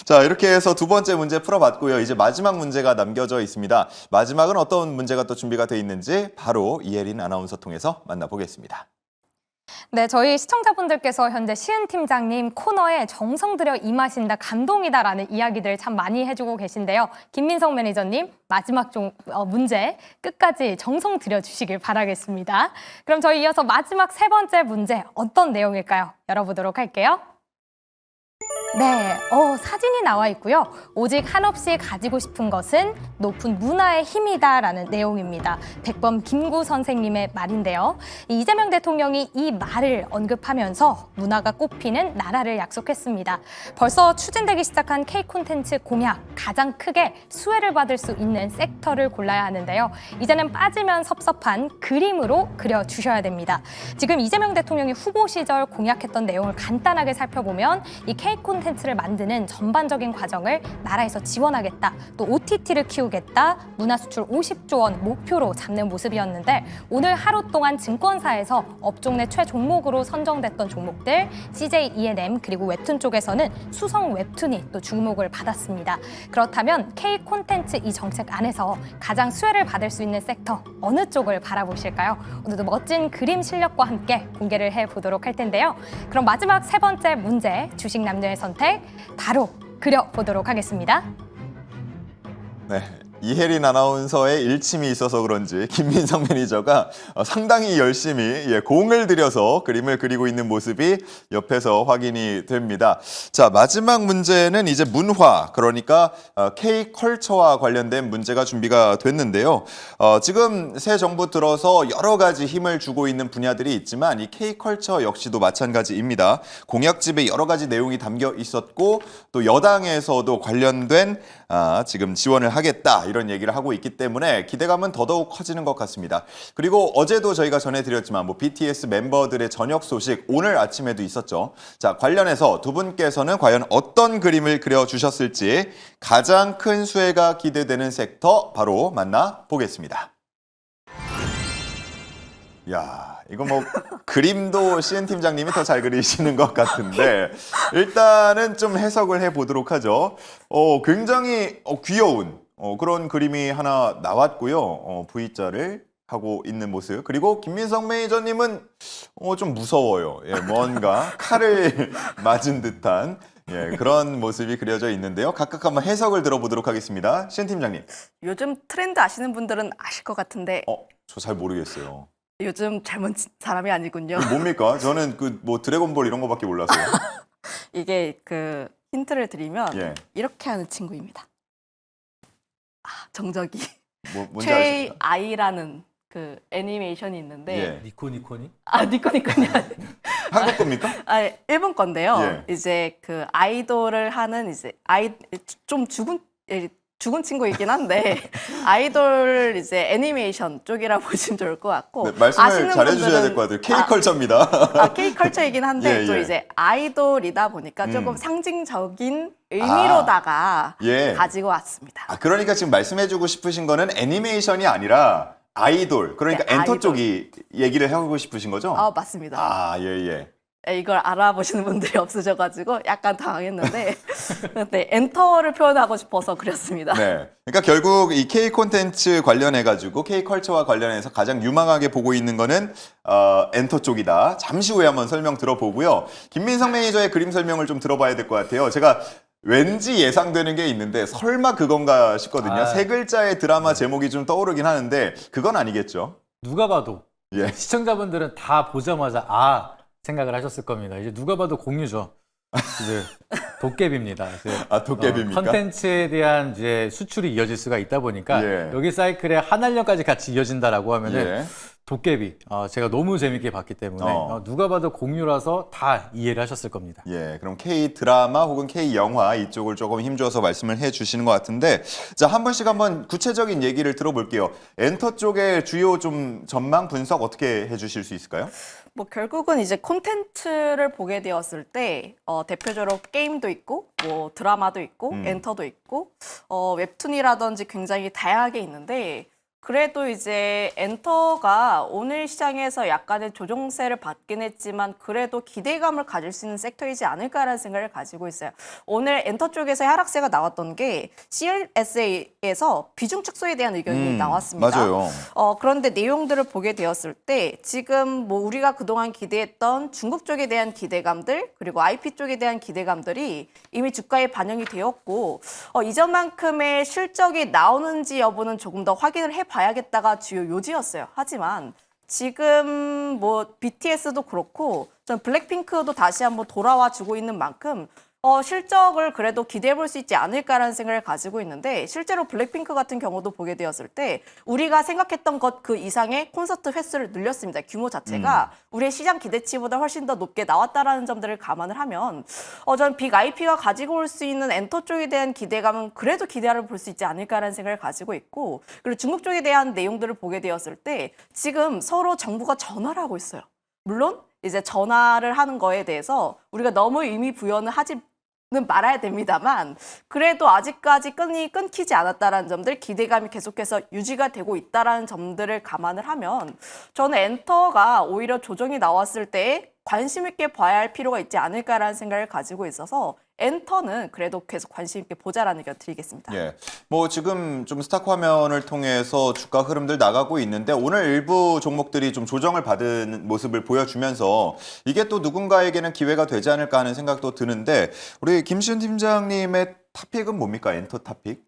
자, 이렇게 해서 두 번째 문제 풀어봤고요. 이제 마지막 문제가 남겨져 있습니다. 마지막은 어떤 문제가 또 준비가 돼 있는지 바로 이혜린 아나운서 통해서 만나보겠습니다. 네, 저희 시청자분들께서 현재 시은 팀장님 코너에 정성 들여 임하신다, 감동이다라는 이야기들 참 많이 해주고 계신데요. 김민성 매니저님, 마지막 문제 끝까지 정성 들여주시길 바라겠습니다. 그럼 저희 이어서 마지막 세 번째 문제 어떤 내용일까요? 열어보도록 할게요. 네, 사진이 나와 있고요. 오직 한없이 가지고 싶은 것은 높은 문화의 힘이다라는 내용입니다. 백범 김구 선생님의 말인데요. 이재명 대통령이 이 말을 언급하면서 문화가 꽃피는 나라를 약속했습니다. 벌써 추진되기 시작한 K 콘텐츠 공약, 가장 크게 수혜를 받을 수 있는 섹터를 골라야 하는데요. 이제는 빠지면 섭섭한 그림으로 그려주셔야 됩니다. 지금 이재명 대통령이 후보 시절 공약했던 내용을 간단하게 살펴보면 이 K 콘텐츠를 만드는 전반적인 과정을 나라에서 지원하겠다, 또 OTT를 키우겠다, 문화 수출 50조 원 목표로 잡는 모습이었는데 오늘 하루 동안 증권사에서 업종 내 최종목으로 선정됐던 종목들 CJ E&M 그리고 웹툰 쪽에서는 수성 웹툰이 또 주목을 받았습니다. 그렇다면 K 콘텐츠 이 정책 안에서 가장 수혜를 받을 수 있는 섹터 어느 쪽을 바라보실까요? 오늘도 멋진 그림 실력과 함께 공개를 해보도록 할 텐데요. 그럼 마지막 세 번째 문제, 주식 남녀의 선택 바로 그려보도록 하겠습니다. 네. 이혜린 아나운서의 일침이 있어서 그런지 김민성 매니저가 상당히 열심히 공을 들여서 그림을 그리고 있는 모습이 옆에서 확인이 됩니다. 자, 마지막 문제는 이제 문화, 그러니까 K컬처와 관련된 문제가 준비가 됐는데요. 지금 새 정부 들어서 여러 가지 힘을 주고 있는 분야들이 있지만 이 K컬처 역시도 마찬가지입니다. 공약집에 여러 가지 내용이 담겨 있었고 또 여당에서도 관련된 지금 지원을 하겠다, 이런 얘기를 하고 있기 때문에 기대감은 더더욱 커지는 것 같습니다. 그리고 어제도 저희가 전해드렸지만 BTS 멤버들의 저녁 소식 오늘 아침에도 있었죠. 자, 관련해서 두 분께서는 과연 어떤 그림을 그려주셨을지 가장 큰 수혜가 기대되는 섹터 바로 만나보겠습니다. 야, 이거 뭐 그림도 시은 팀장님이 더 잘 그리시는 것 같은데 일단은 좀 해석을 해보도록 하죠. 굉장히 귀여운 그런 그림이 하나 나왔고요. V자를 하고 있는 모습. 그리고 김민성 매니저님은 좀 무서워요. 뭔가 칼을 맞은 듯한 그런 모습이 그려져 있는데요. 각각 한번 해석을 들어보도록 하겠습니다. 시은 팀장님. 요즘 트렌드 아시는 분들은 아실 것 같은데 저 잘 모르겠어요. 요즘 젊은 사람이 아니군요. 뭡니까? 저는 뭐 드래곤볼 이런 거밖에 몰랐어요. 이게 그 힌트를 드리면 예. 이렇게 하는 친구입니다. 정적이 뭔지 아시죠? 최아이라는 그 애니메이션이 있는데 니코니코니? 니코니코니 한국 겁니까? 일본 건데요. 예. 이제 그 아이돌을 하는 이제 좀 죽은 친구이긴 한데 아이돌 이제 애니메이션 쪽이라 보시면 좋을 것 같고. 네, 말씀을 아시는 잘해주셔야 될 것 같아요. K컬처입니다. K컬처이긴 한데 또 이제 아이돌이다 보니까 조금 상징적인 의미로다가 가지고 왔습니다. 그러니까 지금 말씀해주고 싶으신 거는 애니메이션이 아니라 아이돌, 그러니까 엔터 아이돌. 쪽이 얘기를 하고 싶으신 거죠? 맞습니다. 예. 이걸 알아보시는 분들이 없으셔가지고 약간 당황했는데 네, 엔터를 표현하고 싶어서 그렸습니다. 네. 그러니까 결국 이 K 콘텐츠 관련해가지고 K 컬처와 관련해서 가장 유망하게 보고 있는 거는 엔터 쪽이다. 잠시 후에 한번 설명 들어보고요. 김민성 매니저의 그림 설명을 좀 들어봐야 될 것 같아요. 제가 왠지 예상되는 게 있는데 설마 그건가 싶거든요. 세 글자의 드라마 제목이 좀 떠오르긴 하는데 그건 아니겠죠? 누가 봐도 시청자분들은 다 보자마자 생각을 하셨을 겁니다. 이제 누가 봐도 공유죠. 이제 도깨비입니다. 도깨비입니까? 컨텐츠에 대한 이제 수출이 이어질 수가 있다 보니까 여기 사이클에 한 학년까지 같이 이어진다라고 하면은 도깨비. 제가 너무 재밌게 봤기 때문에 누가 봐도 공유라서 다 이해를 하셨을 겁니다. 그럼 K 드라마 혹은 K 영화 이쪽을 조금 힘줘서 말씀을 해주시는 것 같은데, 자, 한 번씩 한번 구체적인 얘기를 들어볼게요. 엔터 쪽의 주요 좀 전망 분석 어떻게 해주실 수 있을까요? 뭐 결국은 이제 콘텐츠를 보게 되었을 때 대표적으로 게임도 있고 뭐 드라마도 있고 엔터도 있고 웹툰이라든지 굉장히 다양하게 있는데 그래도 이제 엔터가 오늘 시장에서 약간의 조정세를 받긴 했지만 그래도 기대감을 가질 수 있는 섹터이지 않을까라는 생각을 가지고 있어요. 오늘 엔터 쪽에서 하락세가 나왔던 게 CLSA에서 비중 축소에 대한 의견이 나왔습니다. 맞아요. 그런데 내용들을 보게 되었을 때 지금 뭐 우리가 그동안 기대했던 중국 쪽에 대한 기대감들 그리고 IP 쪽에 대한 기대감들이 이미 주가에 반영이 되었고 이전만큼의 실적이 나오는지 여부는 조금 더 확인을 해봐야겠다가 주요 요지였어요. 하지만 지금 뭐 BTS도 그렇고 전 블랙핑크도 다시 한번 돌아와 주고 있는 만큼 실적을 그래도 기대해 볼 수 있지 않을까라는 생각을 가지고 있는데 실제로 블랙핑크 같은 경우도 보게 되었을 때 우리가 생각했던 것 그 이상의 콘서트 횟수를 늘렸습니다. 규모 자체가 우리의 시장 기대치보다 훨씬 더 높게 나왔다라는 점들을 감안을 하면 전 빅 IP가 가지고 올 수 있는 엔터 쪽에 대한 기대감은 그래도 기대를 볼 수 있지 않을까라는 생각을 가지고 있고 그리고 중국 쪽에 대한 내용들을 보게 되었을 때 지금 서로 정부가 전화를 하고 있어요. 물론 이제 전화를 하는 거에 대해서 우리가 너무 의미 부여는 하지 말아야 됩니다만 그래도 아직까지 끈이 끊기지 않았다라는 점들 기대감이 계속해서 유지가 되고 있다라는 점들을 감안을 하면 저는 엔터가 오히려 조정이 나왔을 때 관심 있게 봐야 할 필요가 있지 않을까라는 생각을 가지고 있어서 엔터는 그래도 계속 관심 있게 보자라는 의견 드리겠습니다. 예. 뭐 지금 좀 스탁 화면을 통해서 주가 흐름들 나가고 있는데 오늘 일부 종목들이 좀 조정을 받은 모습을 보여주면서 이게 또 누군가에게는 기회가 되지 않을까 하는 생각도 드는데 우리 김시은 팀장님의 탑픽은 뭡니까? 엔터 탑픽?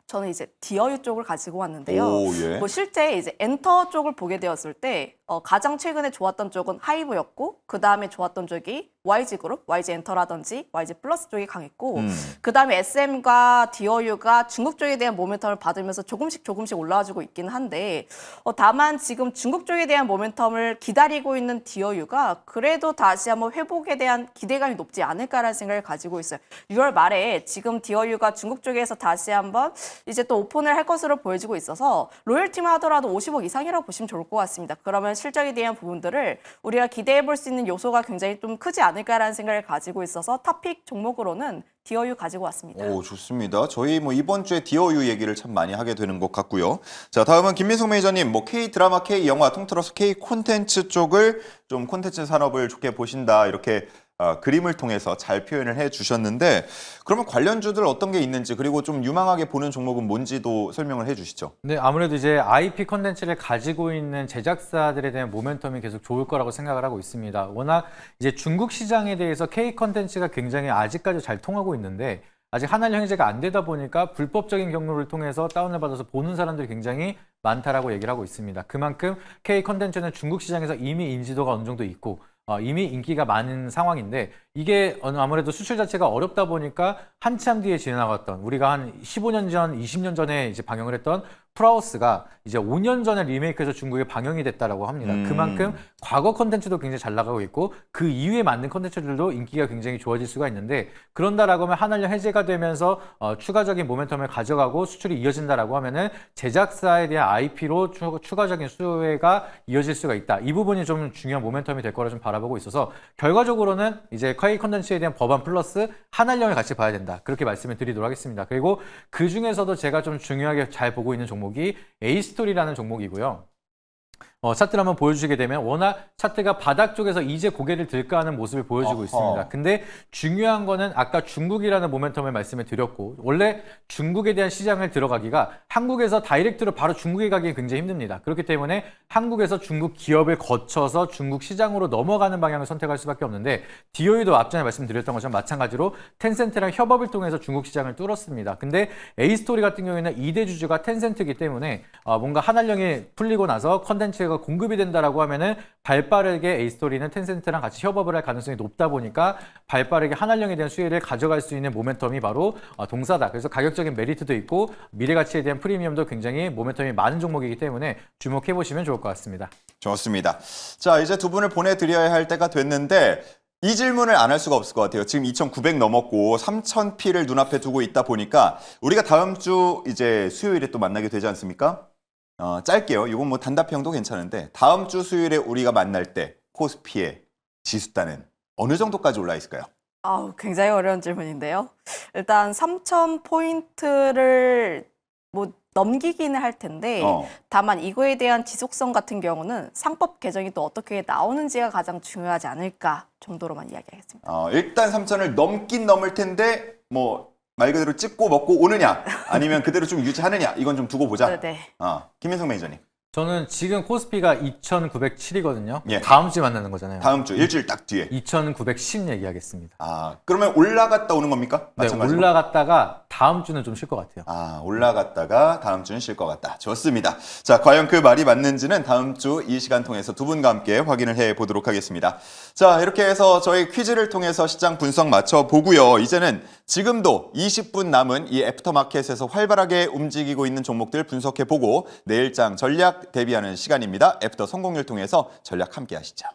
저는 이제 디어유 쪽을 가지고 왔는데요. 오, 예. 뭐 실제 이제 엔터 쪽을 보게 되었을 때 가장 최근에 좋았던 쪽은 하이브였고 그 다음에 좋았던 쪽이 YG그룹, YG엔터라든지 YG플러스 쪽이 강했고 그 다음에 SM과 디어유가 중국 쪽에 대한 모멘텀을 받으면서 조금씩 올라와주고 있기는 한데 다만 지금 중국 쪽에 대한 모멘텀을 기다리고 있는 디어유가 그래도 다시 한번 회복에 대한 기대감이 높지 않을까라는 생각을 가지고 있어요. 6월 말에 지금 디어유가 중국 쪽에서 다시 한번 이제 또 오픈을 할 것으로 보여지고 있어서 로열티만 하더라도 50억 이상이라고 보시면 좋을 것 같습니다. 그러면 실적에 대한 부분들을 우리가 기대해 볼 수 있는 요소가 굉장히 좀 크지 않을까라는 생각을 가지고 있어서 탑픽 종목으로는 디어유 가지고 왔습니다. 오, 좋습니다. 저희 뭐 이번 주에 디어유 얘기를 참 많이 하게 되는 것 같고요. 자, 다음은 김민석 매니저님, 뭐 K 드라마, K 영화 통틀어서 K 콘텐츠 쪽을 좀 콘텐츠 산업을 좋게 보신다 이렇게 그림을 통해서 잘 표현을 해주셨는데 그러면 관련주들 어떤 게 있는지 그리고 좀 유망하게 보는 종목은 뭔지도 설명을 해주시죠. 네, 아무래도 이제 IP 컨텐츠를 가지고 있는 제작사들에 대한 모멘텀이 계속 좋을 거라고 생각을 하고 있습니다. 워낙 이제 중국 시장에 대해서 K 컨텐츠가 굉장히 아직까지 잘 통하고 있는데 아직 한한령 해제가 안 되다 보니까 불법적인 경로를 통해서 다운을 받아서 보는 사람들이 굉장히 많다라고 얘기를 하고 있습니다. 그만큼 K 컨텐츠는 중국 시장에서 이미 인지도가 어느 정도 있고 이미 인기가 많은 상황인데 이게 아무래도 수출 자체가 어렵다 보니까 한참 뒤에 지나갔던 우리가 한 15년 전, 20년 전에 이제 방영을 했던 프라우스가 이제 5년 전에 리메이크해서 중국에 방영이 됐다라고 합니다. 그만큼 과거 컨텐츠도 굉장히 잘 나가고 있고 그 이후에 만든 컨텐츠들도 인기가 굉장히 좋아질 수가 있는데 그런다라고 하면 한한령 해제가 되면서 추가적인 모멘텀을 가져가고 수출이 이어진다라고 하면은 제작사에 대한 IP로 추가적인 수혜가 이어질 수가 있다. 이 부분이 좀 중요한 모멘텀이 될 거라 좀 바라보고 있어서 결과적으로는 이제 K 컨텐츠에 대한 법안 플러스 한한령을 같이 봐야 된다. 그렇게 말씀을 드리도록 하겠습니다. 그리고 그 중에서도 제가 좀 중요하게 잘 보고 있는 종목이 A스토리라는 종목이고요. 차트를 한번 보여주시게 되면 워낙 차트가 바닥 쪽에서 이제 고개를 들까 하는 모습을 보여주고 있습니다. 근데 중요한 거는 아까 중국이라는 모멘텀을 말씀을 드렸고 원래 중국에 대한 시장을 들어가기가 한국에서 다이렉트로 바로 중국에 가기 굉장히 힘듭니다. 그렇기 때문에 한국에서 중국 기업을 거쳐서 중국 시장으로 넘어가는 방향을 선택할 수밖에 없는데 디오이도 앞전에 말씀드렸던 것처럼 마찬가지로 텐센트랑 협업을 통해서 중국 시장을 뚫었습니다. 근데 A스토리 같은 경우에는 2대 주주가 텐센트이기 때문에 뭔가 한한령이 풀리고 나서 컨텐츠가 공급이 된다라고 하면은 발빠르게 A스토리는 텐센트랑 같이 협업을 할 가능성이 높다 보니까 발빠르게 한한령에 대한 수혜를 가져갈 수 있는 모멘텀이 바로 동사다. 그래서 가격적인 메리트도 있고 미래가치에 대한 프리미엄도 굉장히 모멘텀이 많은 종목이기 때문에 주목해 보시면 좋을 것 같습니다. 좋습니다. 자, 이제 두 분을 보내드려야 할 때가 됐는데 이 질문을 안 할 수가 없을 것 같아요. 지금 2,900 넘었고 3,000P를 눈앞에 두고 있다 보니까 우리가 다음 주 이제 수요일에 또 만나게 되지 않습니까? 짧게요. 이건 뭐 단답형도 괜찮은데 다음 주 수요일에 우리가 만날 때 코스피의 지수단은 어느 정도까지 올라 있을까요? 굉장히 어려운 질문인데요. 일단 3,000포인트를 뭐 넘기기는 할 텐데 다만 이거에 대한 지속성 같은 경우는 상법 개정이 또 어떻게 나오는지가 가장 중요하지 않을까 정도로만 이야기하겠습니다. 일단 3천을 넘긴 넘을 텐데 뭐 말 그대로 찍고 먹고 오느냐 아니면 그대로 좀 유지하느냐 이건 좀 두고 보자. 네. 김민석 매니저님. 저는 지금 코스피가 2,907이거든요. 예. 다음 주에 만나는 거잖아요. 다음 주 일주일 딱 뒤에. 2,910 얘기하겠습니다. 그러면 올라갔다 오는 겁니까? 네, 마찬가지로? 올라갔다가 다음 주는 좀 쉴 것 같아요. 올라갔다가 다음 주는 쉴 것 같다. 좋습니다. 자, 과연 그 말이 맞는지는 다음 주 이 시간 통해서 두 분과 함께 확인을 해 보도록 하겠습니다. 자, 이렇게 해서 저희 퀴즈를 통해서 시장 분석 맞춰보고요. 이제는 지금도 20분 남은 이 애프터마켓에서 활발하게 움직이고 있는 종목들 분석해보고 내일장 전략 대비하는 시간입니다. 애프터 성공률 통해서 전략 함께 하시죠.